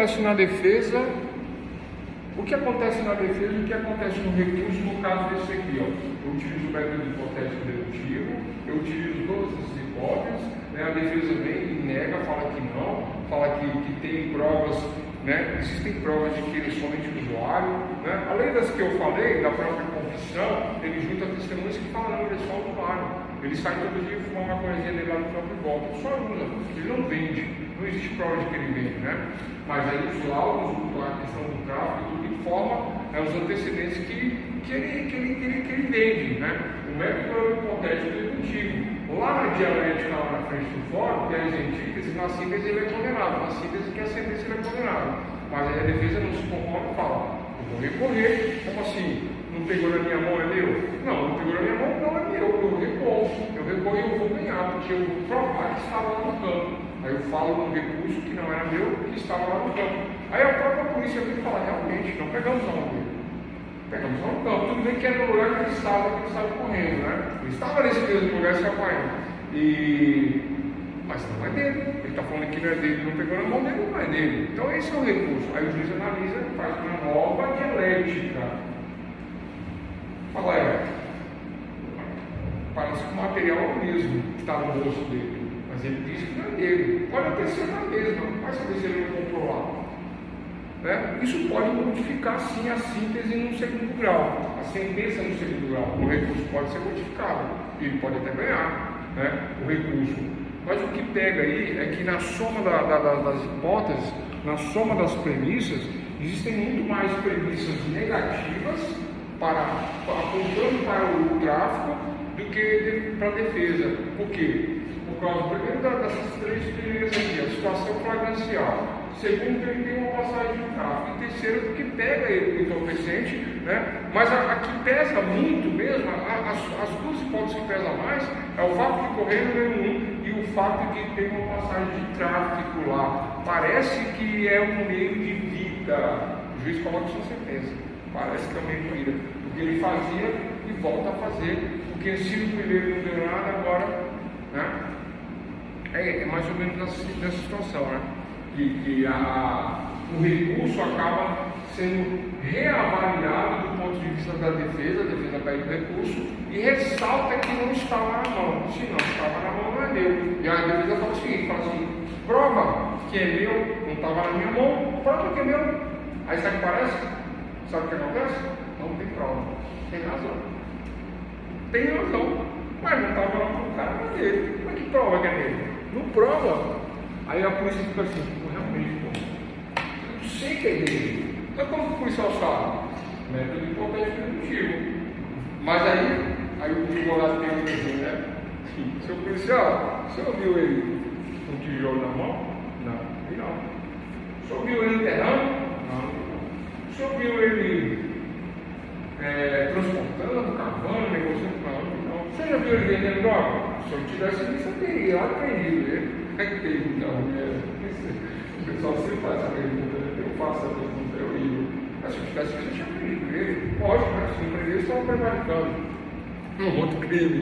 acontece na defesa, o que acontece no recurso, no caso desse aqui, ó. Eu utilizo o método hipotético dedutivo, eu utilizo todas essas hipóteses, né? A defesa vem e nega, fala que não, fala que tem provas, né? Existem provas de que ele é somente usuário, né? Além das que eu falei, da própria confissão, ele junta testemunhas que falam, não, ele é só usuário. Ele sai todo dia e fuma uma coisinha dele lá no campo e volta. Só usa, ele não vende, não existe prova de que ele vende, né? Mas aí os laudos, a questão do tráfico, tudo informa, né, os antecedentes que ele vende, né? O método hipotético dedutivo. Lá na dialética, lá na frente do fórum, que é as antíteses, na síntese ele é condenado, na síntese que é a sentença ele é condenado. Mas aí a defesa não se conforma e fala, eu vou recorrer, como assim? Não pegou na minha mão, é meu? Não pegou na minha mão, não é meu, eu recorro. Eu recorro e eu vou ganhar, porque eu vou provar que estava lá no campo. Aí eu falo no recurso que não era meu, que estava lá no campo. Aí a própria polícia vem e fala, realmente, não pegamos na mão dele. Pegamos lá no campo. Tudo bem que era no lugar que ele estava correndo, né? Ele estava nesse mesmo lugar se apanhando. Mas não é dele. Ele está falando que não é dele, não pegou na mão dele, não é dele. Então esse é o recurso. Aí o juiz analisa e faz uma nova dialética. Fala, parece que o material é o mesmo que está no bolso dele, mas ele diz que não é dele. Pode até ser a mesma, vai saber se ele não comprou lá. Né? Isso pode modificar sim a síntese no segundo grau, a sentença no segundo grau. O recurso pode ser modificado, ele pode até ganhar, né? O recurso. Mas o que pega aí é que na soma das hipóteses, na soma das premissas, existem muito mais premissas negativas apontando para o tráfico do que para a defesa. Por quê? Por causa, primeiro, dessas três primeiras aqui, a situação flagrancial. Segundo, ele tem uma passagem de tráfico. E terceiro, porque pega ele o entorpecente, né? Mas a que pesa muito mesmo, as duas hipóteses que pesam mais, é o fato de correr número 1 e o fato de ter uma passagem de tráfico lá. Parece que é um meio de vida. O juiz coloca sua sentença. Parece que é um meio de vida. O que ele fazia e volta a fazer. Porque se o primeiro não deu nada, agora, né? É mais ou menos nessa situação, né? Que o recurso acaba sendo reavaliado do ponto de vista da defesa, a defesa pede o recurso e ressalta que não estava na mão. Se não estava na mão, não é meu. E a defesa fala o seguinte, fala assim, prova que é meu, não estava na minha mão, prova que é meu. Aí sabe o que parece? Sabe o que acontece? Não tem prova. Tem razão. Tem razão. Mas não estava lá com o cara, não é dele. Mas que prova que é dele? Não prova. Aí a polícia fica assim, realmente, eu sei que é dele. Então como que o policial sabe? Método hipotético dedutivo. Mas aí o advogado tem a dizer, né? Seu policial, você ouviu ele com um tijolo na mão? Não. Você ouviu ele enterrando? Não. Você ouviu ele transportando, cavando, negociando? Não. Você já viu ele vendendo droga? Se eu tivesse visto, eu teria aprendido ele. O pessoal sempre faz essa pergunta, eu faço essa pergunta, é horrível. Mas se eu tivesse visto, eu tinha aprendido ele. Lógico, né? Se não aprender, eles estavam prevaricando um outro crime.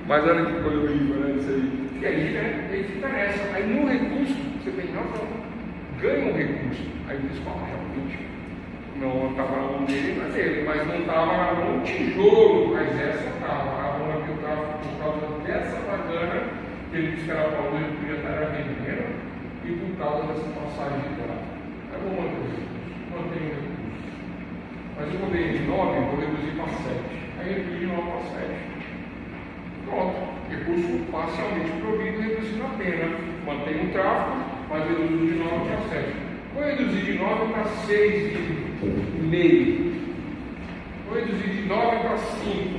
Mas olha que coisa horrível, né? Isso aí. E aí, né? Ele fica nessa. Aí no recurso, você tem razão. Ganha um recurso. Aí eles falam, realmente, não estava na mão dele, não é dele, mas não estava na mão tijolo, mas essa estava na mão que eu estava por causa dessa bagana. Ele disse que era Paulo, ele podia estar vendendo e por causa dessa passagem de tráfico. É bom manter o recurso, manter o recurso. Mas eu mudei de 9, vou reduzir para 7. Aí eu reduz de 9 para 7. Pronto, recurso parcialmente provido, reduzindo a pena. Mantém o tráfico, mas reduzo de 9 para 7. Vou reduzir de 9 para 6,5. Vou reduzir de 9 para 5.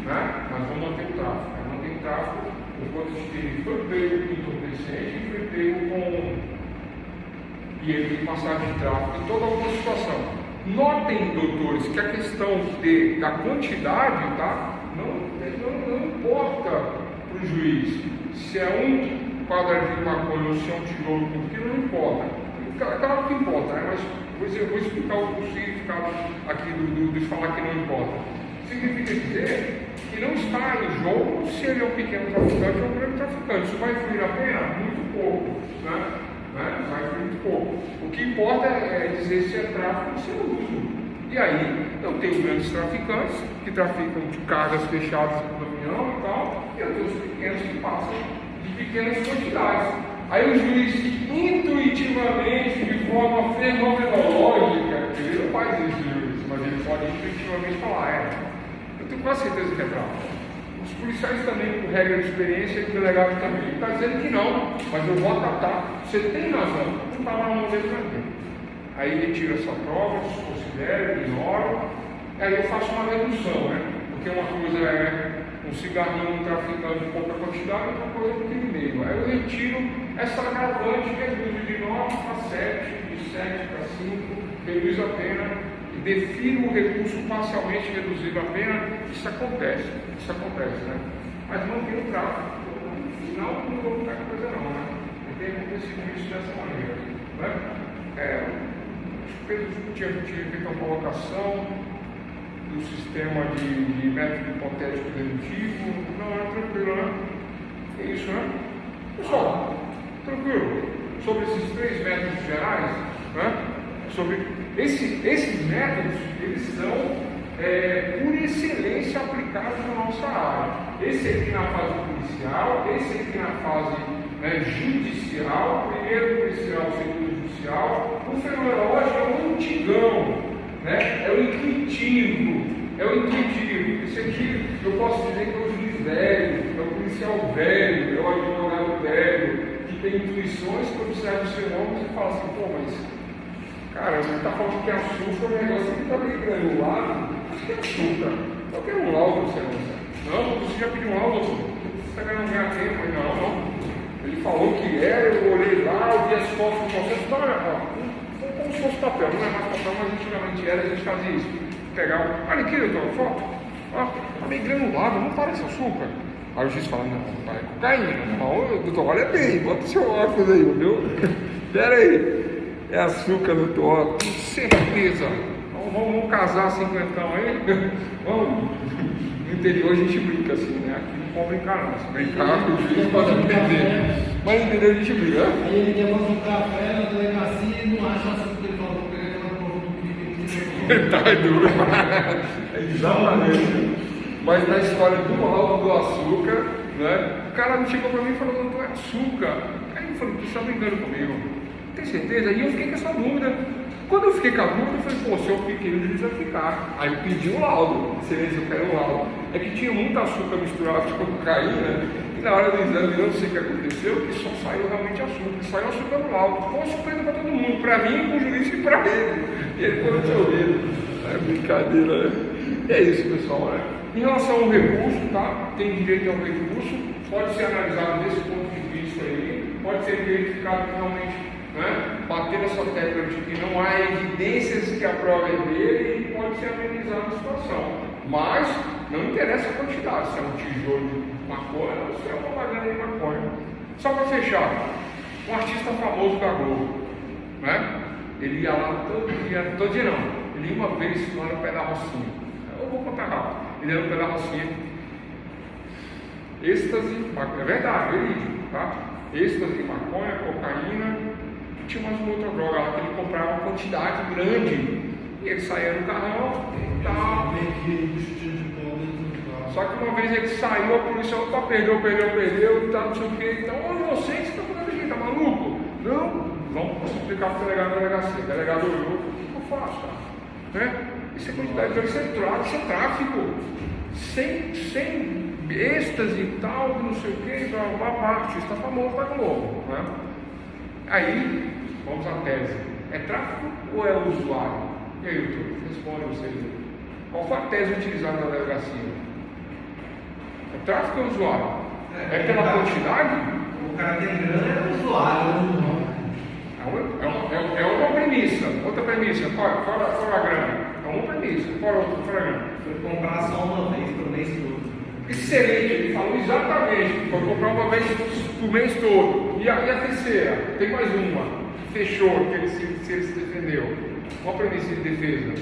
Né? Mas vou manter o tráfico. Aí mantém o tráfico. Enquanto ele foi pego com entorpecente e foi pego com. E ele tem passagem de tráfico em toda alguma situação. Notem, doutores, que a questão da quantidade, tá? Não importa para o juiz se é um quadradinho de maconha ou se é um tijolo, porque não importa. Claro que importa, né? Mas eu vou explicar o significado aqui de falar que não importa. Significa dizer que não está em jogo se ele é um pequeno traficante ou um grande traficante. Isso vai influir a pena? Muito pouco. Né? né? Vai influir muito pouco. O que importa é dizer se é tráfico ou se é uso. E aí, eu tenho grandes traficantes que traficam de cargas fechadas com caminhão e tal, e eu tenho os pequenos que passam de pequenas quantidades. Aí o juiz, intuitivamente, de forma fenomenológica, ele não faz isso, juiz, mas ele pode intuitivamente falar, eu tenho quase certeza que é tráfico. Os policiais também, por regra de experiência, e o delegado também. Ele está dizendo que não, mas eu vou acatar. Você tem razão, não está lá no modelo também. Aí ele tira essa prova, desconsidera, ignora, aí eu faço uma redução, né? Porque uma coisa é um cigarrinho traficando de pouca quantidade, outra coisa é um criminoso. Aí eu retiro essa agravante, reduzo de 9 para 7, de 7 para 5, reduzo a pena e defiro o recurso parcialmente reduzido a pena. Isso acontece, né? Mas não tem o tráfico. Não vou ficar com coisa não, né? Não tem acontecido isso dessa maneira, né? Pedro tinha feito uma colocação do sistema de método hipotético dedutivo. Não, é tranquilo, né? É isso, né? Pessoal, tranquilo. Sobre esses 3 métodos gerais, né? Sobre esses métodos, eles são por excelência aplicados na nossa área. Esse aqui na fase policial, esse aqui na fase judicial, primeiro policial, segundo judicial. O fenomenológico é o antigão, né? É o intuitivo. Esse aqui eu posso dizer que é o juiz velho, é o policial velho, é o advogado velho, que tem intuições que observa os fenômenos e fala assim, pô, mas cara, você está falando que é açúcar, o negócio aqui está meio granulado, acho que é açúcar. Eu quero um laudo, você não, você já pediu um laudo, você está ganhando ganhar tempo, mas não. Ele falou que era, eu olhei lá, eu vi as fotos do processo, como se fosse papel, não é mais papel, mas antigamente era, a gente fazia isso. Pegava, olha aqui, eu tenho uma foto, está meio granulado, não parece açúcar. Aí o juiz fala, não, é cocaína. Não, doutor, olha bem, bota o seu óculos aí, viu? Pera aí, é açúcar, doutor, com certeza. Vamos casar 50 aí? Vamos. No interior a gente brinca assim, né? Aqui não pode brincar não. Se brincar, o juiz pode entender. Mas no interior a gente brinca. Aí ele quer fazer um café na delegacia e não acha açúcar que ele falou, vou pegar aquela porra do Tá duro. Exatamente. Mas na história do laudo do açúcar, né? O cara não chegou pra mim e falou, não é açúcar. Aí eu falei, tu está brincando comigo? Tem certeza? E eu fiquei com essa dúvida. Quando eu fiquei com a dúvida, eu falei, pô, se eu fiquei, o juiz vai ficar. Aí eu pedi um laudo, excelência, eu quero um laudo. É que tinha muito açúcar misturado com cocaína, e na hora do exame eu não sei o que aconteceu, que só saiu realmente açúcar, saiu açúcar no laudo. Foi uma surpresa para todo mundo, para mim, para o juiz e para ele. E ele ficou resolvido. É brincadeira, né? E é isso, pessoal, né? Em relação ao recurso, tá? Tem direito ao recurso, pode ser analisado desse ponto de vista aí, pode ser verificado que realmente, né, bater nessa tecla de que não há evidências que aprovem dele e pode ser amenizada a situação. Mas não interessa a quantidade, se é um tijolo de maconha ou se é uma bagana de maconha. Só para fechar, um artista famoso da Globo, né? Ele ia lá todo dia não, ele ia uma vez lá no pé da Rocinha. Eu vou contar rápido. Ele ia no pé da Rocinha. Êxtase, é verdade, verídico, tá? Êxtase, maconha, cocaína, tinha mais uma outra droga lá que ele comprava uma quantidade grande. E ele saía no carrão e tal. Só que uma vez ele saiu, a polícia, opa, perdeu, e tal, não sei o que. Então, olha você, o que você está fazendo aqui? Tá maluco? Não, vamos explicar para o delegado da delegacia. O delegado olhou, o que eu faço, cara? Né? Isso é quantidade, isso é tráfico. Sem êxtase e tal, não sei o que, uma parte, está famoso da Globo, né? Aí, vamos à tese. É tráfico ou é usuário? E aí, doutor, responde vocês. Qual foi a tese utilizada na delegacia? É tráfico ou usuário? É pela quantidade? O cara tem grana é usuário. É uma premissa. Outra premissa. Fora a grana. É uma premissa. Fora a grana. Foi comprar só uma vez por mês todo. Excelente, ele falou exatamente. Foi comprar uma vez por mês todo. E a terceira? Tem mais uma. Fechou, que ele se defendeu. Qual a premissa de defesa?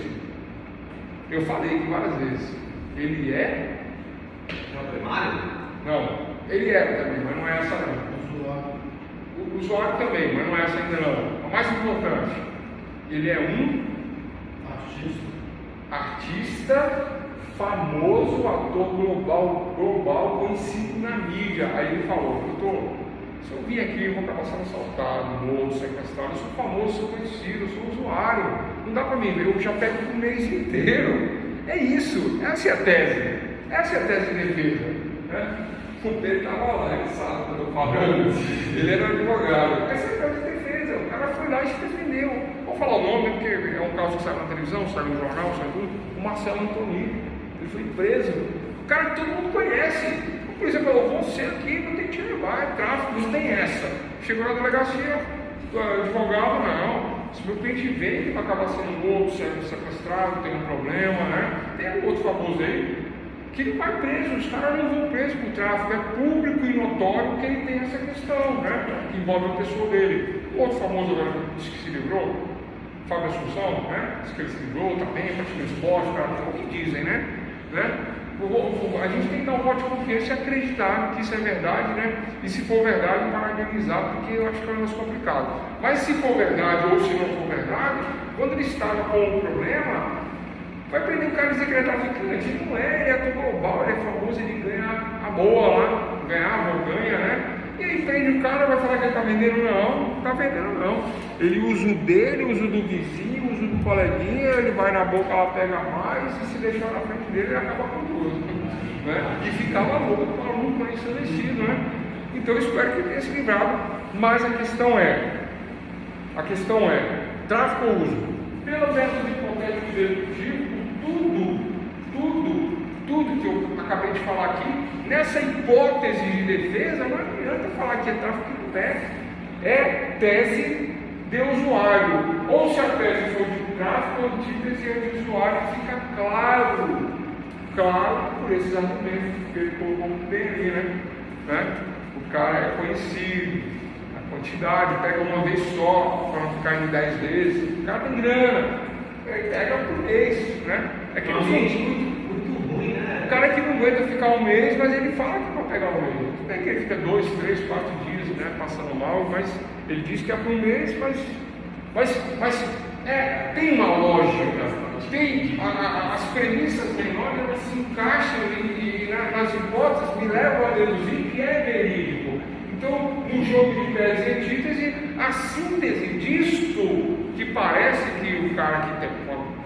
Eu falei várias vezes. Ele é. É o primário? Não, ele era também, mas não é essa não. o usuário também, mas não é essa ainda não. A mais importante, ele é um artista famoso, ator global, conhecido na mídia. Aí ele falou: doutor, se eu vim aqui, eu vou acabar sendo assaltado, morto, sequestrado, eu sou famoso, sou conhecido, eu sou usuário, não dá para mim, eu já pego o mês inteiro. É isso, essa é a tese, essa é a tese de defesa, né? O Pedro estava lá, ele sabe o que eu estou falando, ele era advogado. Essa é a tese de defesa, o cara foi lá e se defendeu. Vou falar o nome, porque é um caso que sai na televisão, sai no jornal, sai tudo. O Marcelo Antonini, ele foi preso. O cara que todo mundo conhece. Por exemplo, eu vou ser aqui, não tem que te levar, é tráfico, não tem essa. Chegou na delegacia, o advogado, não. Se meu cliente vem, ele vai acabar sendo morto, sendo sequestrado, tem um problema, né? Tem um outro famoso aí, que ele vai preso, os caras não vão preso por tráfico, é público e notório que ele tem essa questão, né? Que envolve a pessoa dele. O outro famoso agora disse que se livrou, Fábio Assunção, né? Diz que ele se livrou também, praticando esporte, é o que dizem, né? A gente tem que dar um voto de confiança e acreditar que isso é verdade, né? E se for verdade, parabenizar, porque eu acho que é um negócio complicado. Mas se for verdade ou se não for verdade, quando ele estava com o problema, vai prender o cara e dizer que ele é traficante. Ele não é, ele é ator global, ele é famoso, ele ganha a boa lá, ganhava ou ganha, né? E aí prende o cara, vai falar que ele está vendendo, não está vendendo não. Ele usa o dele, usa o do vizinho, usa o do coleguinha, ele vai na boca, ela pega mais, e se deixar na frente dele, ele acaba com tudo, né? E ficava louco, ensandecido, né? Então eu espero que ele tenha se livrado, mas a questão é, tráfico ou uso? Pelo método hipotético dedutivo, tudo que eu acabei de falar aqui, nessa hipótese de defesa, não adianta falar que é tráfico que não é. É tese de usuário. Ou se a tese for de tráfico, a antítese é de usuário, fica claro por esses argumentos que ele colocou bem ali, né? O cara é conhecido, a quantidade, pega uma vez só, para não ficar em 10 vezes. O cara tem grana, ele pega por mês, né? É que muito ruim, né? O cara que não aguenta ficar um mês, mas ele fala que vai pegar um mês. Tudo bem que ele fica 2, 3, 4 dias, né, passando mal, mas ele diz que é por um mês, mas tem uma lógica. As premissas menores, elas se encaixam e nas hipóteses me levam a deduzir que é verídico. Então, no jogo de tese e antítese, a síntese disto, que parece que o cara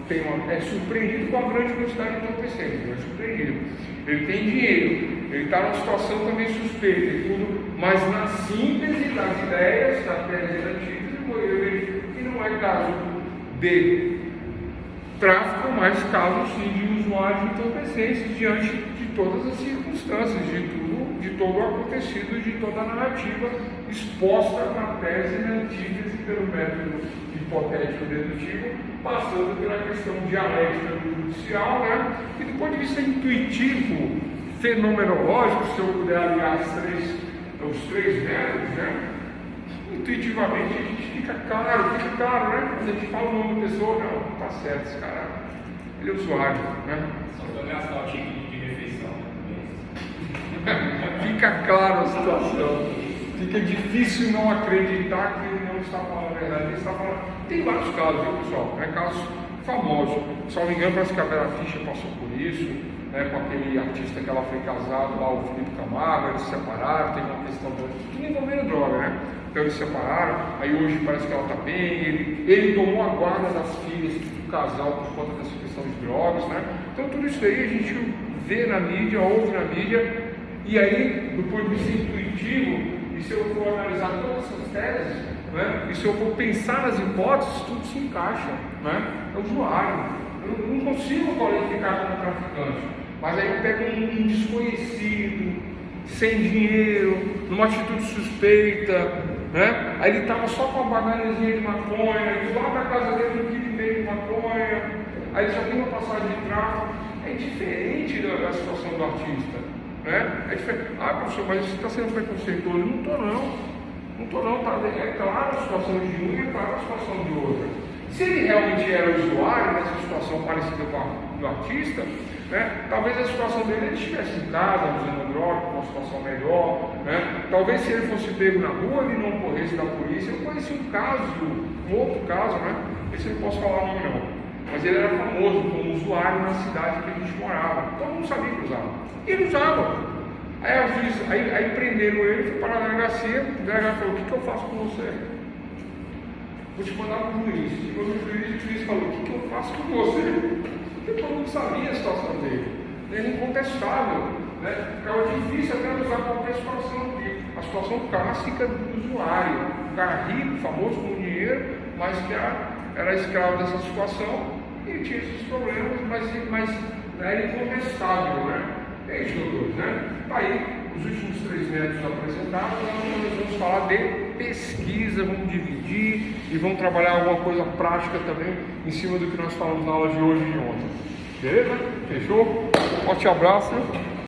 que é surpreendido com a grande quantidade de entorpecentes, é surpreendido. Ele tem dinheiro, ele está numa situação também suspeita e tudo, mas na síntese das ideias, da tese e da antítese, eu verifico que não é caso de tráfico, mas caso sim de usuário de entorpecentes diante de todas as circunstâncias, de todo o acontecido, de toda a narrativa exposta na tese e na antítese pelo método hipotético dedutivo, passando pela questão dialética do judicial, né? E do ponto de vista intuitivo, fenomenológico, se eu puder aliar os três métodos, né? Intuitivamente a gente fica claro, né? Quando a gente fala o nome da pessoa, não, tá certo, esse cara, ele é usuário, né? Só para gastar o ticket de refeição. Fica claro a situação, fica difícil não acreditar que ele não está falando a verdade, ele está falando. Tem vários casos, viu, pessoal? Casos famosos. Se não me engano, parece que a Vera Fischer passou por isso, né, com aquele artista que ela foi casado lá, o Felipe Camargo, eles se separaram, teve uma questão que envolvendo droga, né? Então eles se separaram, aí hoje parece que ela está bem, ele tomou a guarda das filhas do casal por conta dessa questão de drogas, né? Então tudo isso aí a gente vê na mídia, ouve na mídia, e aí, do ponto de vista intuitivo, e se eu for analisar todas essas teses, né, e se eu for pensar nas hipóteses, tudo se encaixa, né? É usuário. Eu não consigo qualificar como traficante, mas aí eu pego um desconhecido, sem dinheiro, numa atitude suspeita, né? Aí ele estava só com uma bagagenzinha de maconha, e lá na casa dele 1,5 kg de maconha, aí ele só tem uma passagem de tráfico. É diferente da situação do artista, né? É diferente. Ah, professor, mas você está sendo preconceituoso. Não estou não, tá? É claro a situação de um e é claro a situação de outra. Se ele realmente era usuário, nessa situação parecida com a do artista, né, talvez a situação dele ele estivesse em casa, usando droga, uma situação melhor, né, talvez se ele fosse pego na rua ele não corresse da polícia. Eu conheci um outro caso, né, esse eu não posso falar nome não, mas ele era famoso como usuário na cidade que a gente morava, todo mundo sabia que usava, e ele usava. Aí prenderam ele, foi para a delegacia, o delegado falou: o que eu faço com você? Vou te mandar para o juiz. Chegou no juiz, o juiz falou: o que eu faço com você? Porque todo mundo sabia a situação dele, ele é incontestável, né? Ficava difícil até usar qualquer situação aqui. A situação clássica do usuário, um cara rico, famoso com dinheiro, mas que era escravo dessa situação e tinha esses problemas, mas era incontestável, né? É isso, doutores, né? Tá aí os últimos 3 métodos apresentados. Agora nós vamos falar de pesquisa, vamos dividir e vamos trabalhar alguma coisa prática também em cima do que nós falamos na aula de hoje e de ontem. Beleza? Fechou? Forte abraço.